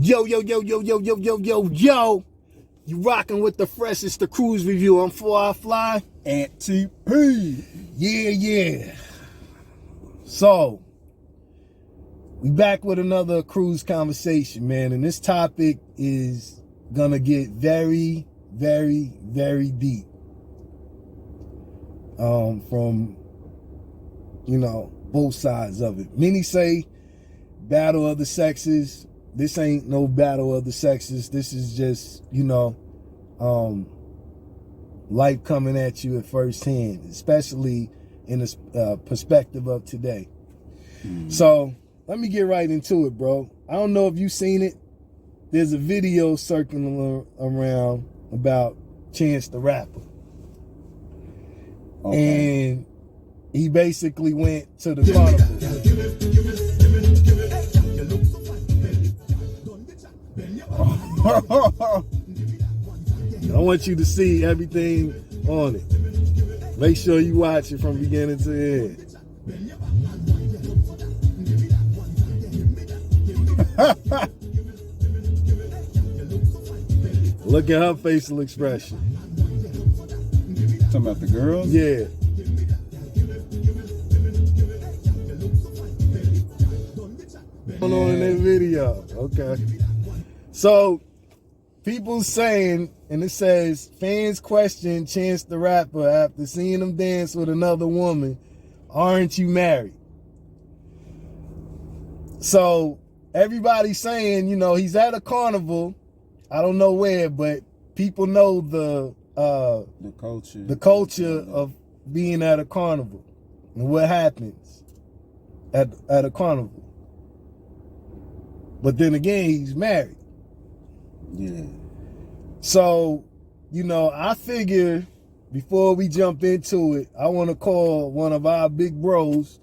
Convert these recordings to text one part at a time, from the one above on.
Yo, yo, yo, yo, yo, yo, yo, yo, yo. You rocking with the freshest, the Kruze review. I'm 4 I Fly. And TP. Yeah. So, we back with another Kruze conversation, man. And this topic is gonna get very, very, very deep. From, both sides of it. Many say battle of the sexes. This ain't no battle of the sexes. This is just, life coming at you at first hand, especially in the perspective of today. So let me get right into it, bro. I don't know if you've seen it. There's a video circling around about Chance the Rapper. Okay. And he basically went to the carnival. I want you to see everything on it. Make sure you watch it from beginning to end. Look at her facial expression. Talking about the girls? Yeah. Going on in that video. Okay. So, people saying, and it says, fans question Chance the Rapper after seeing him dance with another woman. Aren't you married? So, everybody's saying, he's at a carnival. I don't know where, but people know the culture of being at a carnival and what happens at a carnival. But then again, he's married. Yeah. So, I figure before we jump into it, I want to call one of our big bros,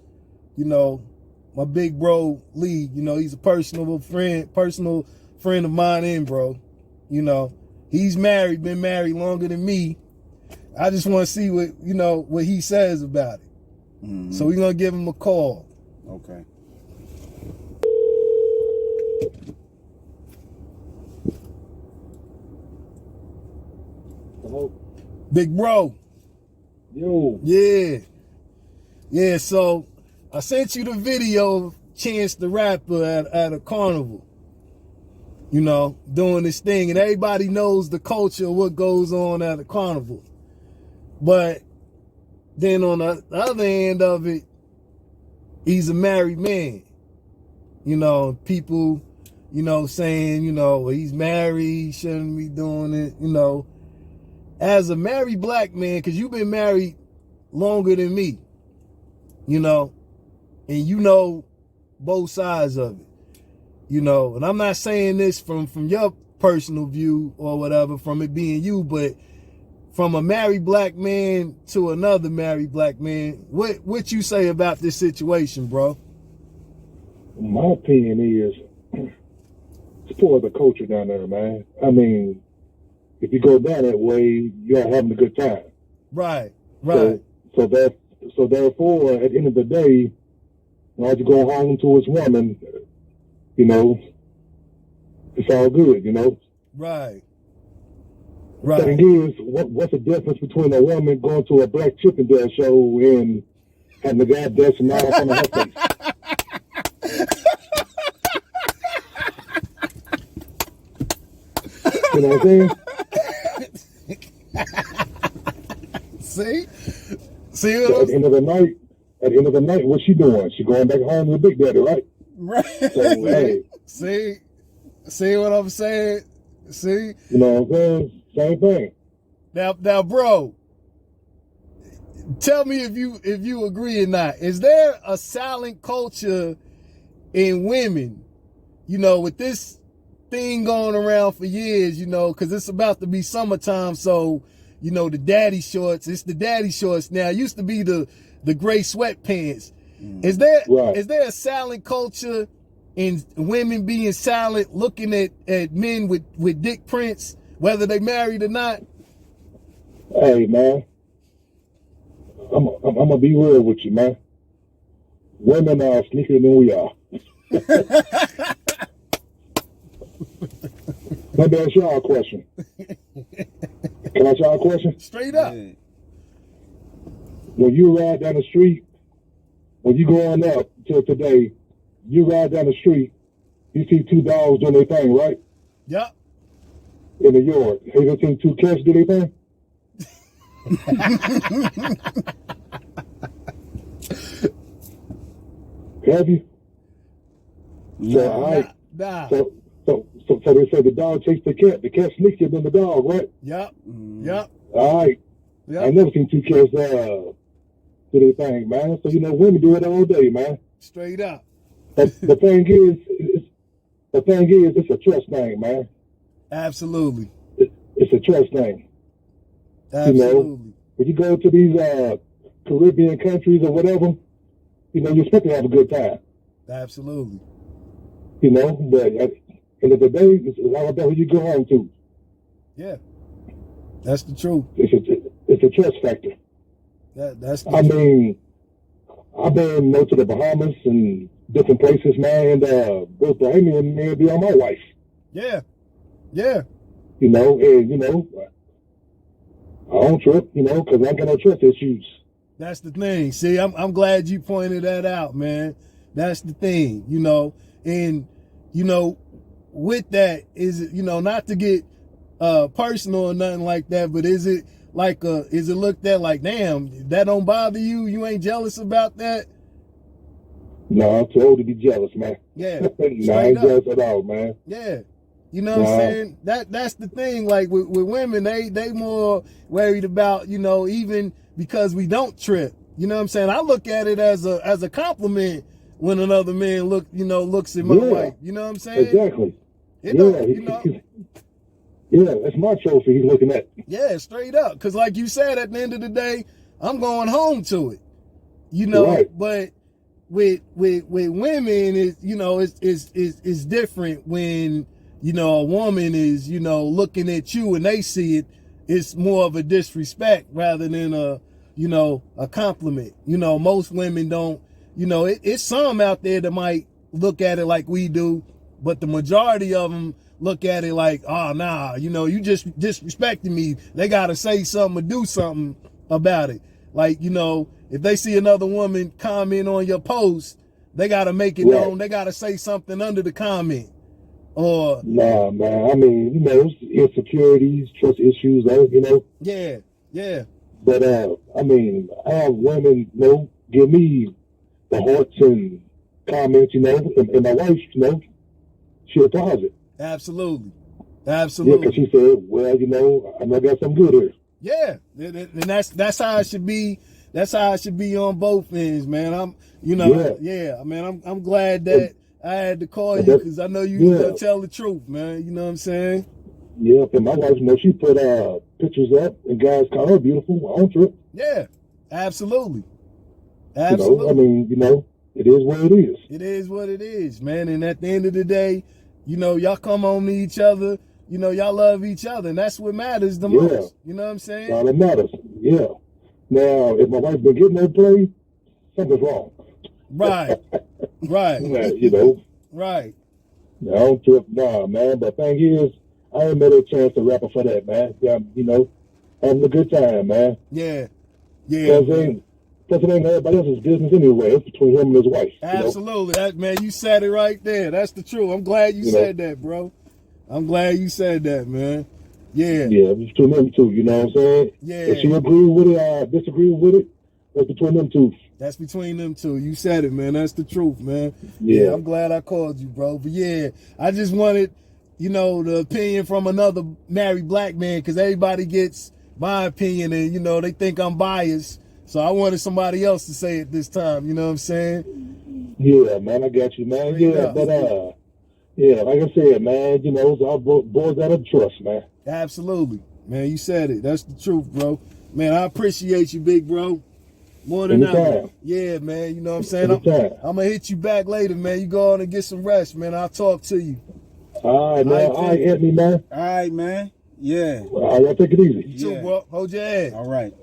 my big bro Lee. He's a personal friend of mine, bro. He's married, been married longer than me. I just want to see what he says about it. Mm-hmm. So we're gonna give him a call. Okay. Hello? Big bro. Yo. Yeah, so I sent you the video of Chance the Rapper at a carnival. Doing this thing. And everybody knows the culture of what goes on at a carnival. But then on the other end of it, he's a married man. People, saying, well, he's married, he shouldn't be doing it, As a married black man, because you've been married longer than me, and both sides of it, and I'm not saying this from your personal view or whatever, from it being you, but from a married black man to another married black man, what you say about this situation, bro? My opinion is it's part of the culture down there, man. I mean, if you go down that way, you're having a good time. Right. So therefore, at the end of the day, as you go home to his woman, it's all good, Right. The thing is, what's the difference between a woman going to a Black Chippendale show and having the guy dancing out on her face? You know what I'm saying? See what at the end of the night, what's she doing? She going back home with Big Daddy, right? Right. So, hey. See what I'm saying? See? You know what I'm saying? Same thing. Now, bro, tell me if you agree or not. Is there a silent culture in women, with this thing going around for years, because it's about to be summertime, so, the daddy shorts, it's the daddy shorts now. It used to be the gray sweatpants. Is there a silent culture in women being silent, looking at men with dick prints, whether they married or not? Hey, man, I'm gonna be real with you, man. Women are sneakier than we are. Let me ask y'all a question. Can I ask y'all a question? Straight up. Yeah. When you ride down the street, when you growing up till today, you ride down the street, you see two dogs doing their thing, right? Yep. In the yard. Have you ever seen two cats do their thing? Have you? So, all right. Nah. So they say the dog chased the cat sneakier than the dog, right? Yep. Yep. All right. Yep. I never seen two cats do their thing, man. So, women do it all day, man. Straight up. The thing is, it's a trust thing, man. Absolutely. It's a trust thing. Absolutely. When you go to these Caribbean countries or whatever, you expect to have a good time. Absolutely. But at the end of the day, it's all about who you go home to. Yeah. That's the truth. It's a trust factor. That's the truth. truth. Mean, I've been to the Bahamas and different places, man, and those Bahamian men be on my wife. Yeah. Yeah. And I don't trip, because I ain't got no trust issues. That's the thing. See, I'm glad you pointed that out, man. That's the thing, and with that is, not to get personal or nothing like that, but is it looked at like, damn, that don't bother you? You ain't jealous about that? No, I'm too old to be jealous, man. Yeah. No, I ain't jealous at all, man. Yeah. You know what I'm saying? That's the thing. Like with women, they more worried about, even because we don't trip. You know what I'm saying? I look at it as a compliment when another man looks at my wife. You know what I'm saying? Exactly. Yeah, that's my trophy he's looking at. Yeah, straight up. Because like you said, at the end of the day, I'm going home to it. Right. But with women, it's different when a woman is looking at you and they see it. It's more of a disrespect rather than a compliment. Most women don't. It's some out there that might look at it like we do, but the majority of them look at it like, oh, nah, you just disrespecting me. They got to say something or do something about it. Like, if they see another woman comment on your post, they got to make it known. They got to say something under the comment. Or nah, man. I mean, insecurities, trust issues, Yeah, yeah. But I mean, I have women, give me the hearts and comments, and my wife, she applies it. Absolutely. Yeah, because she said, well, I know I got something good here. Yeah, and that's how it should be. That's how it should be on both ends, man. I'm glad that I had to call you because I know you gonna tell the truth, man. You know what I'm saying? Yeah, and my wife, she put pictures up, and guys call her beautiful. I don't trip. Yeah, absolutely. Absolutely. I mean, it is what it is. It is what it is, man. And at the end of the day, y'all come home to each other. Y'all love each other, and that's what matters the most. You know what I'm saying? All that matters. Yeah. Now, if my wife been getting that play, something's wrong. Right. Right. Right. I don't trip, man. But the thing is, I ain't made a chance to rap for that, man. Having a good time, man. Yeah. Yeah. Plus, it ain't everybody else's business anyway. It's between him and his wife. Absolutely. Man, you said it right there. That's the truth. I'm glad you said that, bro. I'm glad you said that, man. Yeah. Yeah, it's between them two, you know what I'm saying? Yeah. If she agree with it or disagree with it, that's between them two. That's between them two. You said it, man. That's the truth, man. Yeah. I'm glad I called you, bro. But yeah, I just wanted, the opinion from another married black man because everybody gets my opinion and, they think I'm biased. So I wanted somebody else to say it this time. You know what I'm saying? Yeah, man. I got you, man. Like I said, man, it's all boys out of trust, man. Absolutely. Man, you said it. That's the truth, bro. Man, I appreciate you, big bro. More than ever. Yeah, man. You know what I'm saying? I'm going to hit you back later, man. You go on and get some rest, man. I'll talk to you. All right, man. All right, Anthony, man. All right, man. Yeah. All right, take it easy. You too, bro. Hold your head. All right.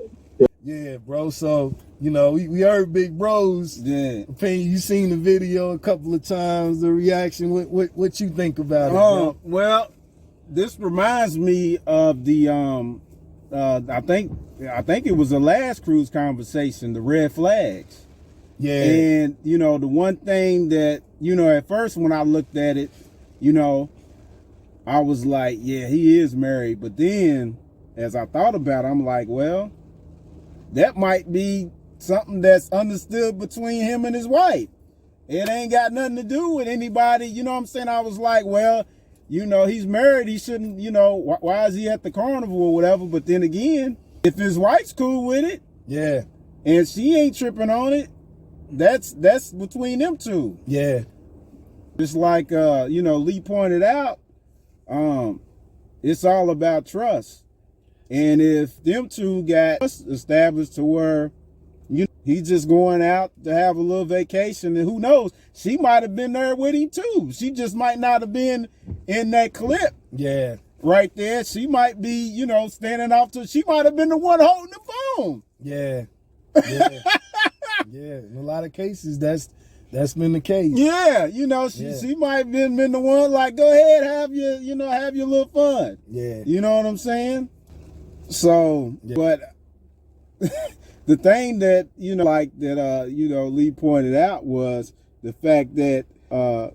Yeah, bro. So, we heard Big Bro's opinion. You seen the video a couple of times, the reaction. What you think about it, bro? Well, this reminds me of the I think it was the last Kruze conversation, the red flags. Yeah. And you know, the one thing that, you know, at first when I looked at it, you know, I was like, yeah, he is married. But then as I thought about it, I'm like, well, that might be something that's understood between him and his wife. It ain't got nothing to do with anybody. You know what I'm saying? I was like, well, you know, he's married. He shouldn't, you know, why is he at the carnival or whatever? But then again, if his wife's cool with it, yeah, and she ain't tripping on it, that's between them two. Yeah. Just like, you know, Lee pointed out, it's all about trust. And if them two got established to where, you know, he's just going out to have a little vacation, and who knows, she might have been there with him too. She just might not have been in that clip. Yeah. Right there. She might be, you know, standing off to, she might have been the one holding the phone. Yeah. Yeah. Yeah. In a lot of cases, that's been the case. Yeah. You know, she might have been the one like, go ahead, have your little fun. Yeah. You know what I'm saying? So, yeah. But the thing that, you know, like that, you know, Lee pointed out was the fact that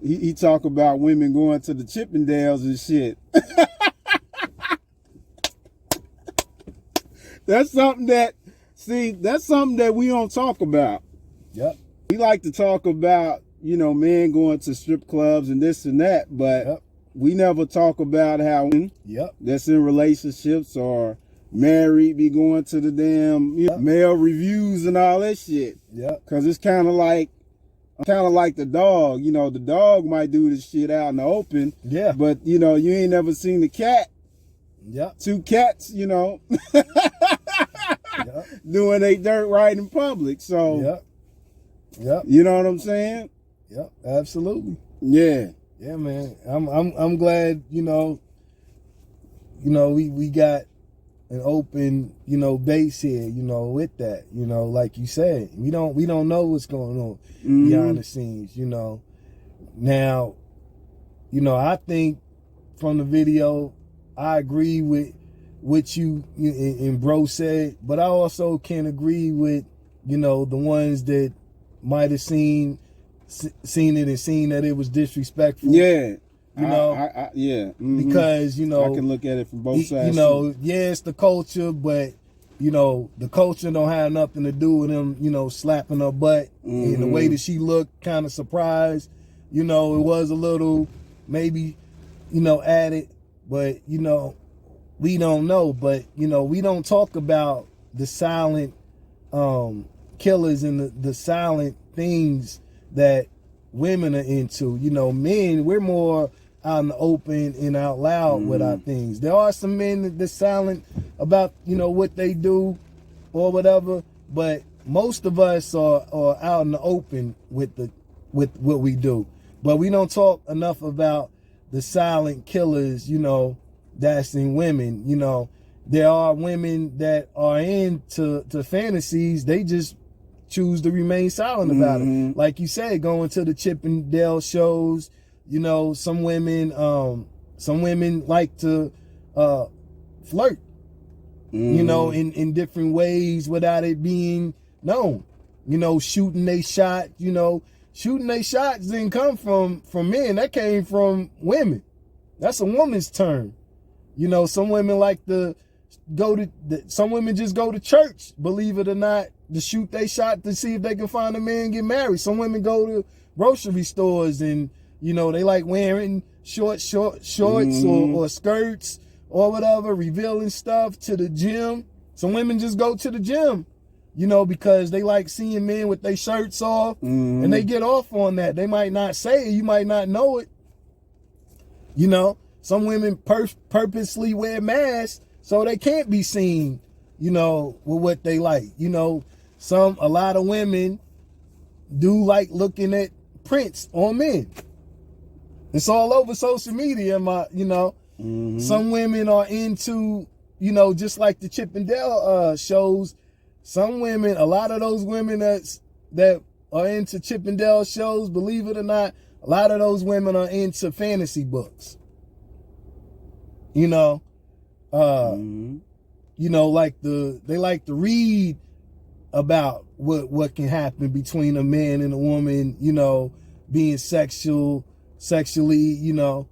he talked about women going to the Chippendales and shit. That's something that we don't talk about. Yep. We like to talk about, you know, men going to strip clubs and this and that, but we never talk about how women that's in relationships or married be going to the damn male reviews and all that shit. Yeah. Cause it's kind of like the dog. You know, the dog might do this shit out in the open. Yeah. But you know, you ain't never seen the cat. Yeah. Two cats, you know, doing they dirt right in public. So you know what I'm saying? Yep. Absolutely. Yeah. Yeah, man. I'm glad, you know, we got an open, you know, base here, you know, with that, you know, like you said, we don't know what's going on behind the scenes, you know. Now, you know, I think from the video, I agree with what you and bro said, but I also can agree with, you know, the ones that might have seen it and seen that it was disrespectful. Yeah. You know, because, you know, I can look at it from both sides. You know, yeah, it's the culture, but, you know, the culture don't have nothing to do with him, you know, slapping her butt. And the way that she looked kind of surprised, you know, it was a little maybe, you know, added, but, you know, we don't know. But, you know, we don't talk about the silent killers and the silent things that women are into. You know, men, we're more out in the open and out loud with our things. There are some men that's silent about, you know, what they do or whatever, but most of us are out in the open with what we do. But we don't talk enough about the silent killers, you know, that's in women. You know, there are women that are into fantasies, they just choose to remain silent about it. Like you said, going to the Chippendale shows, you know, some women like to flirt, you know, in different ways without it being known. You know, shooting they shot, you know, shooting they shots didn't come from men. That came from women. That's a woman's term. You know, some women like to some women just go to church, believe it or not, to shoot they shot to see if they can find a man and get married. Some women go to grocery stores and, you know, they like wearing shorts or skirts or whatever, revealing stuff, to the gym. Some women just go to the gym, you know, because they like seeing men with their shirts off, and they get off on that. They might not say it, you might not know it. You know, some women purposely wear masks so they can't be seen, you know, with what they like. You know, a lot of women do like looking at prints on men. It's all over social media, you know. Some women are into, you know, just like the Chippendale shows. Some women, a lot of those women that are into Chippendale shows, believe it or not, a lot of those women are into fantasy books. You know, you know, they like to read about what can happen between a man and a woman, you know, being sexually, you know.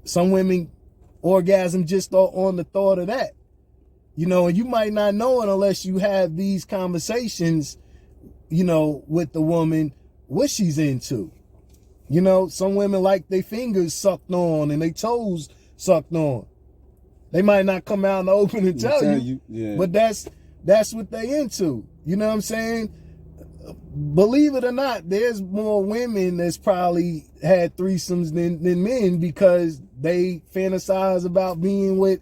Some women orgasm just on the thought of that. You know, and you might not know it unless you have these conversations, you know, with the woman, what she's into. You know, some women like their fingers sucked on and their toes sucked on. They might not come out in the open and tell you, yeah. But that's what they into. You know what I'm saying? Believe it or not, there's more women that's probably had threesomes than men because they fantasize about being with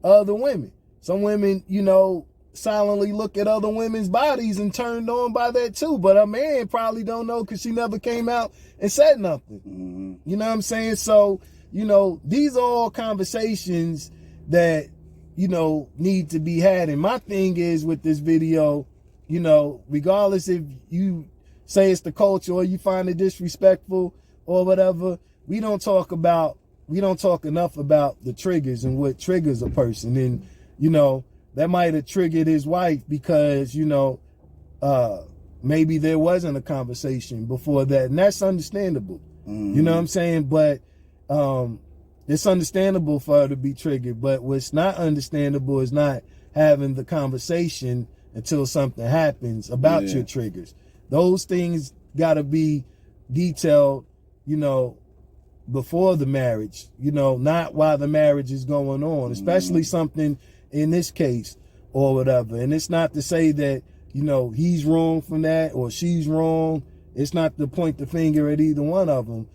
other women. Some women, you know, silently look at other women's bodies and turned on by that too. But a man probably don't know because she never came out and said nothing. You know what I'm saying? So, you know, these are all conversations that, you know, need to be had. And my thing is with this video, you know, regardless if you say it's the culture or you find it disrespectful or whatever, we don't talk enough about the triggers and what triggers a person. And, you know, that might have triggered his wife because, you know, maybe there wasn't a conversation before that. And that's understandable. You know what I'm saying? But it's understandable for her to be triggered. But what's not understandable is not having the conversation until something happens about your triggers. Those things got to be detailed, you know, before the marriage, you know, not while the marriage is going on, especially something in this case or whatever. And it's not to say that, you know, he's wrong from that or she's wrong. It's not to point the finger at either one of them.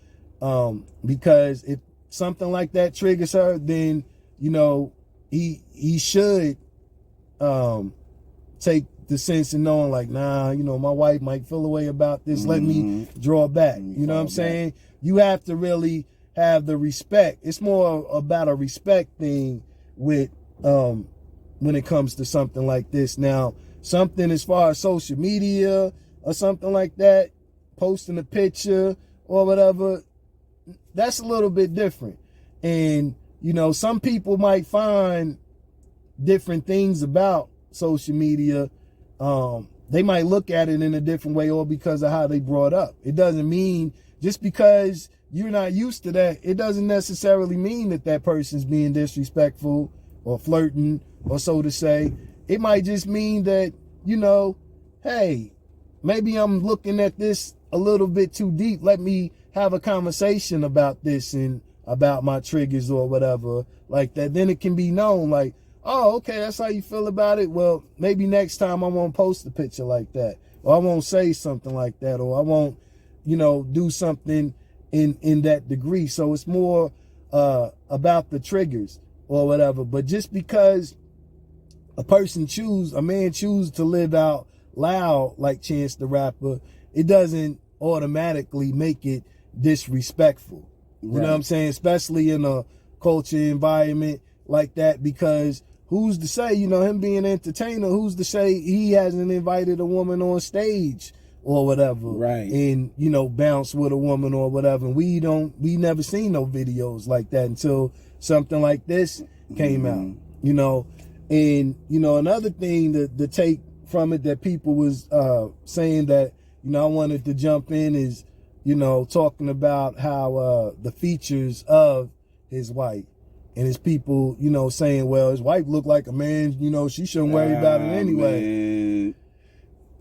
Because if something like that triggers her, then, you know, he should take the sense of knowing like, nah, you know, my wife might feel a way about this. Let me draw back. You know what I'm saying? You have to really have the respect. It's more about a respect thing with when it comes to something like this. Now, something as far as social media or something like that, posting a picture or whatever, that's a little bit different. And, you know, some people might find different things about social media. They might look at it in a different way or because of how they brought up. It doesn't mean just because you're not used to that, it doesn't necessarily mean that that person's being disrespectful or flirting or so to say. It might just mean that, you know, hey, maybe I'm looking at this a little bit too deep. Let me have a conversation about this and about my triggers or whatever like that. Then it can be known like, oh, okay, that's how you feel about it. Well, maybe next time I won't post a picture like that, or I won't say something like that, or I won't, you know, do something in that degree. So it's more about the triggers or whatever. But just because a man choose to live out loud like Chance the Rapper, it doesn't automatically make it disrespectful. You know what I'm saying? Especially in a culture environment like that, because who's to say, you know, him being an entertainer, who's to say he hasn't invited a woman on stage or whatever, right? And, you know, bounce with a woman or whatever. And we never seen no videos like that until something like this came out, you know. And, you know, another thing to take from it that people was saying that, you know, I wanted to jump in is, you know, talking about how the features of his wife. And his people, you know, saying, well, his wife looked like a man, you know, she shouldn't worry about it anyway. Man.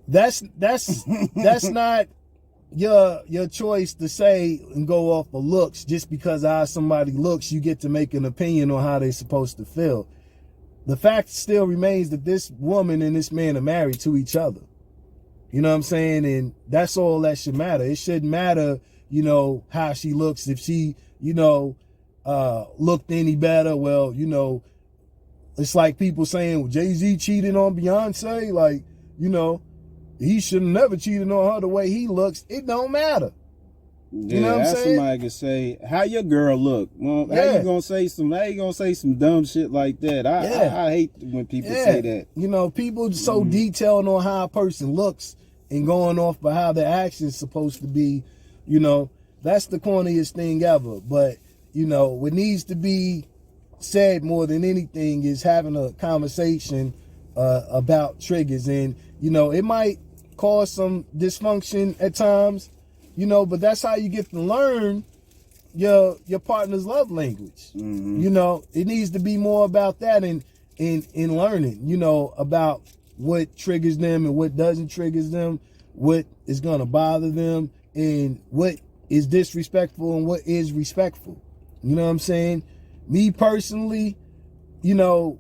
That's not your choice to say and go off of looks. Just because how somebody looks, you get to make an opinion on how they're supposed to feel. The fact still remains that this woman and this man are married to each other. You know what I'm saying? And that's all that should matter. It shouldn't matter, you know, how she looks. If she, you know, looked any better, well, you know, it's like people saying, well, Jay-Z cheated on Beyonce. Like, you know, he should have never cheated on her the way he looks. It don't matter. Yeah, you know what I'm saying? Somebody could say, how your girl look? Well, how you gonna say some dumb shit like that? I hate when people say that. You know, people so detailed on how a person looks and going off by how their actions supposed to be, you know, that's the corniest thing ever. But, you know, what needs to be said more than anything is having a conversation about triggers. And, you know, it might cause some dysfunction at times, you know, but that's how you get to learn your partner's love language. You know, it needs to be more about that and in learning, you know, about what triggers them and what doesn't trigger them, what is going to bother them, and what is disrespectful and what is respectful. You know what I'm saying? Me personally, you know,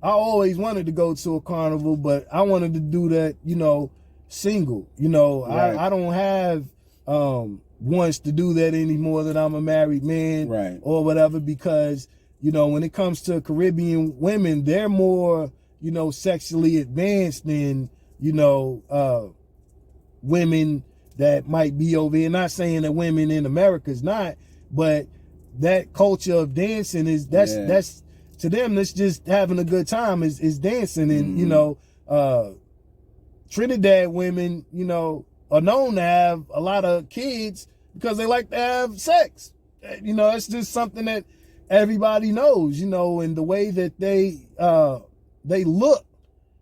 I always wanted to go to a carnival, but I wanted to do that, you know, single. You know, Right. I don't have wants to do that anymore that I'm a married man, Right. or whatever, because, you know, when it comes to Caribbean women, they're more, you know, sexually advanced than, you know, women that might be over here. Not saying that women in America is not, but that culture of dancing is that's to them, that's just having a good time is dancing. And you know, Trinidad women, you know, are known to have a lot of kids because they like to have sex. You know, it's just something that everybody knows, you know, and the way that they look,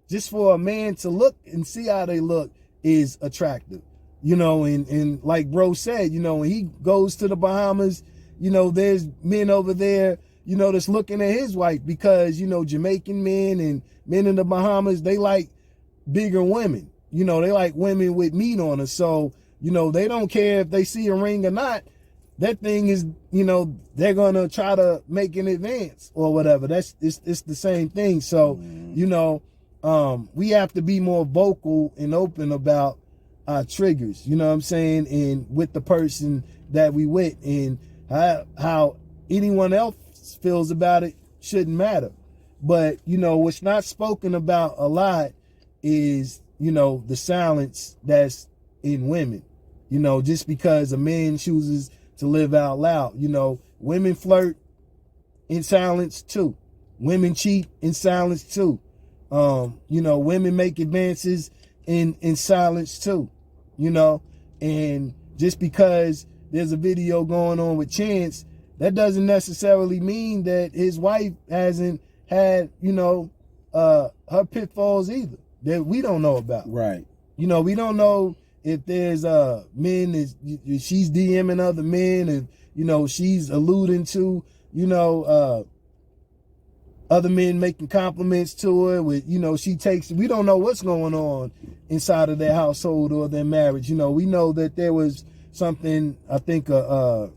just for a man to look and see how they look is attractive. You know, and like bro said, you know, when he goes to the Bahamas, you know, there's men over there, you know, that's looking at his wife because, you know, Jamaican men and men in the Bahamas, they like bigger women. You know, they like women with meat on her. So, you know, they don't care if they see a ring or not. That thing is, you know, they're going to try to make an advance or whatever. It's the same thing. So, you know, we have to be more vocal and open about our triggers, you know what I'm saying? And with the person that we with, and how anyone else feels about it shouldn't matter. But, you know, what's not spoken about a lot is, you know, the silence that's in women. You know, just because a man chooses to live out loud, you know, women flirt in silence too. Women cheat in silence too. You know, women make advances in silence too. You know, and just because there's a video going on with Chance, that doesn't necessarily mean that his wife hasn't had, you know, her pitfalls either that we don't know about. Right. You know, we don't know if there's men that she's DMing other men, and, you know, she's alluding to, you know, other men making compliments to her with, you know, we don't know what's going on inside of their household or their marriage. You know, we know that there was something, I think a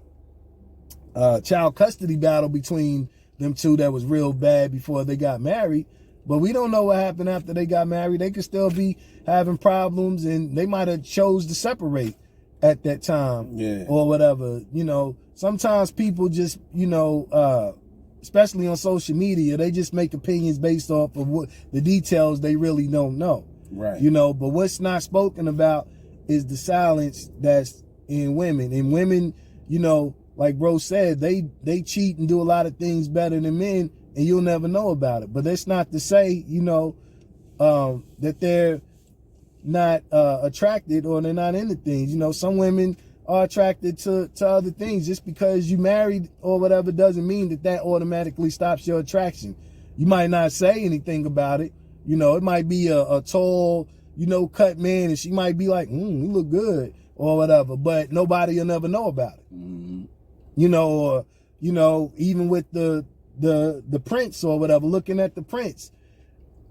child custody battle between them two that was real bad before they got married, but we don't know what happened after they got married. They could still be having problems, and they might have chose to separate at that time, or whatever. You know, sometimes people just, you know, especially on social media, they just make opinions based off of what the details they really don't know. Right. You know, but what's not spoken about is the silence that's in women. And women, you know, like bro said, they cheat and do a lot of things better than men, and you'll never know about it. But that's not to say, you know, that they're not attracted or they're not into things. You know, some women are attracted to other things. Just because you married or whatever doesn't mean that automatically stops your attraction. You might not say anything about it. You know, it might be a tall, you know, cut man, and she might be like, you look good or whatever, but nobody will never know about it. You know, or, you know, even with the prince or whatever, looking at the prince,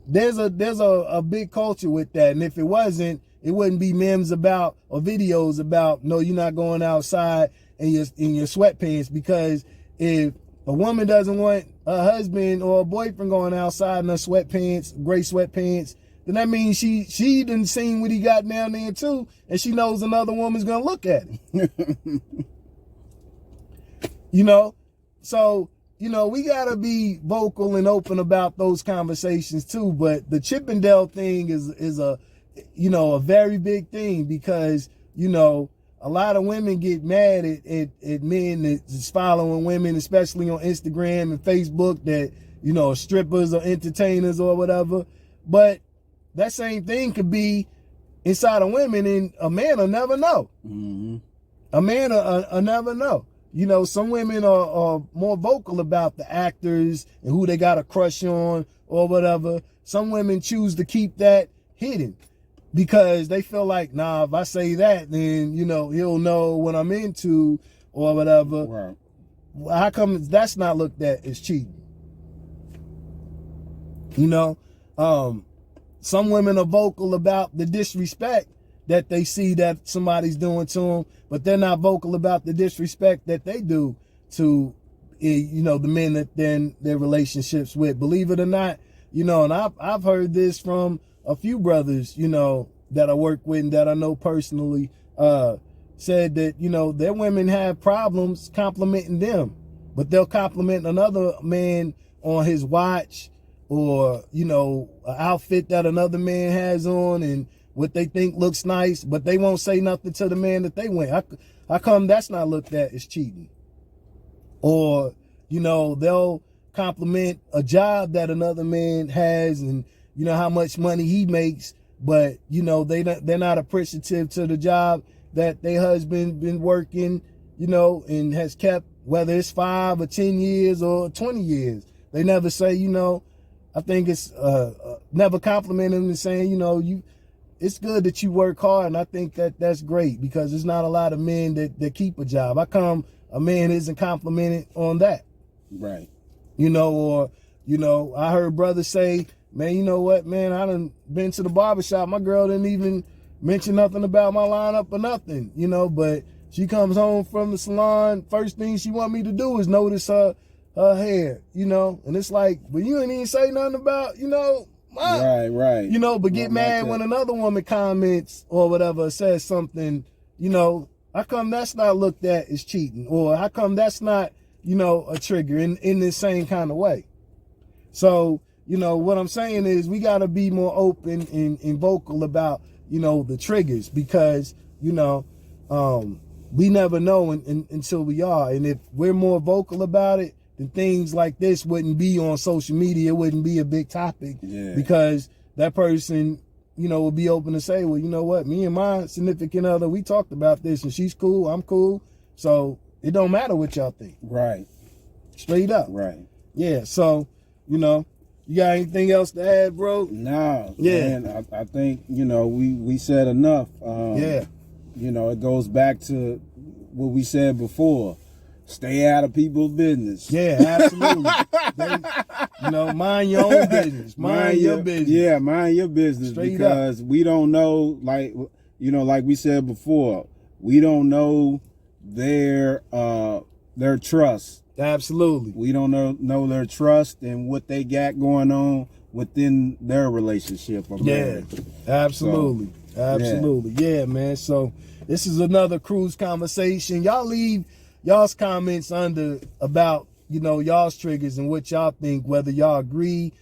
there's a big culture with that. And if it wasn't, it wouldn't be memes about or videos about, no, you're not going outside in your sweatpants, because if a woman doesn't want a husband or a boyfriend going outside in her sweatpants, gray sweatpants, then that means she done seen what he got down there too, and she knows another woman's gonna look at him. You know, so, you know, we gotta be vocal and open about those conversations too. But the Chippendale thing is a, you know, a very big thing, because, you know, a lot of women get mad at men that's following women, especially on Instagram and Facebook, that, you know, strippers or entertainers or whatever. But that same thing could be inside of women, and a man will never know. A man will never know. you know, some women are more vocal about the actors and who they got a crush on or whatever. Some women choose to keep that hidden because they feel like, nah, if I say that, then, you know, he'll know what I'm into or whatever. Right. How come that's not looked at as cheating? You know, some women are vocal about the disrespect that they see that somebody's doing to them, but they're not vocal about the disrespect that they do to, you know, the men that they're in their relationships with. Believe it or not, you know, and I've heard this from a few brothers, you know, that I work with and that I know personally, said that, you know, their women have problems complimenting them, but they'll compliment another man on his watch or, you know, an outfit that another man has on and what they think looks nice, but they won't say nothing to the man that they went. How come that's not looked at as cheating? Or, you know, they'll compliment a job that another man has and, you know, how much money he makes, but, you know, they're not appreciative to the job that their husband been working, you know, and has kept, whether it's 5 or 10 years or 20 years. They never say, you know, I think it's never compliment him and saying, you know, it's good that you work hard, and I think that that's great because there's not a lot of men that keep a job. How come a man isn't complimented on that? Right. You know, or, you know, I heard brothers say, man, you know what, man, I done been to the barbershop. My girl didn't even mention nothing about my lineup or nothing, you know, but she comes home from the salon. First thing she want me to do is notice her hair, you know, and it's like, but you ain't even say nothing about, you know, right. You know, but get mad when another woman comments or whatever, says something, you know, how come that's not looked at as cheating? Or how come that's not, you know, a trigger in the same kind of way? So, you know, what I'm saying is we got to be more open and vocal about, you know, the triggers because, you know, we never know until we are. And if we're more vocal about it, then things like this wouldn't be on social media. It wouldn't be a big topic because that person, you know, will be open to say, well, you know what, me and my significant other, we talked about this and she's cool, I'm cool. So it don't matter what y'all think. Right. Straight up. Right. Yeah. So, you know, you got anything else to add, bro? No. Yeah. Man, I think, you know, we said enough. Yeah. You know, it goes back to what we said before. Stay out of people's business. Yeah, absolutely. You know, mind your own business. Mind your business. Yeah, mind your business. Straight because up. We don't know, like, you know, like we said before, we don't know their trust. Absolutely. We don't know their trust and what they got going on within their relationship or marriage. Absolutely. So, absolutely. Yeah, man. So this is another Kruze conversation. Y'all leave y'all's comments under about, you know, y'all's triggers and what y'all think, whether y'all agree,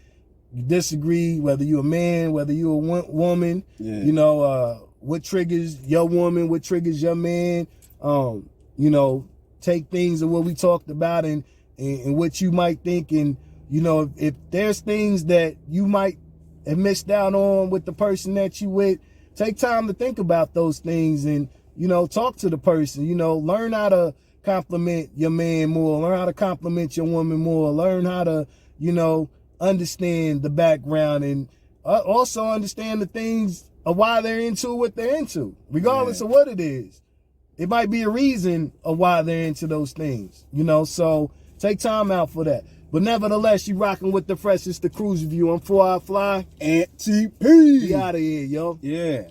you disagree, whether you're a man, whether you're a woman, you know, what triggers your woman, what triggers your man, you know, take things of what we talked about and what you might think. And, you know, if there's things that you might have missed out on with the person that you with, take time to think about those things and, you know, talk to the person, you know, learn how to compliment your man more, learn how to compliment your woman more, learn how to, you know, understand the background and also understand the things of why they're into what they're into, regardless of what it is. It might be a reason of why they're into those things, you know, so take time out for that. But nevertheless, you rocking with the freshest, the Kruze Review. I'm 4 Out Fly. And TP. We out of here, yo. Yeah.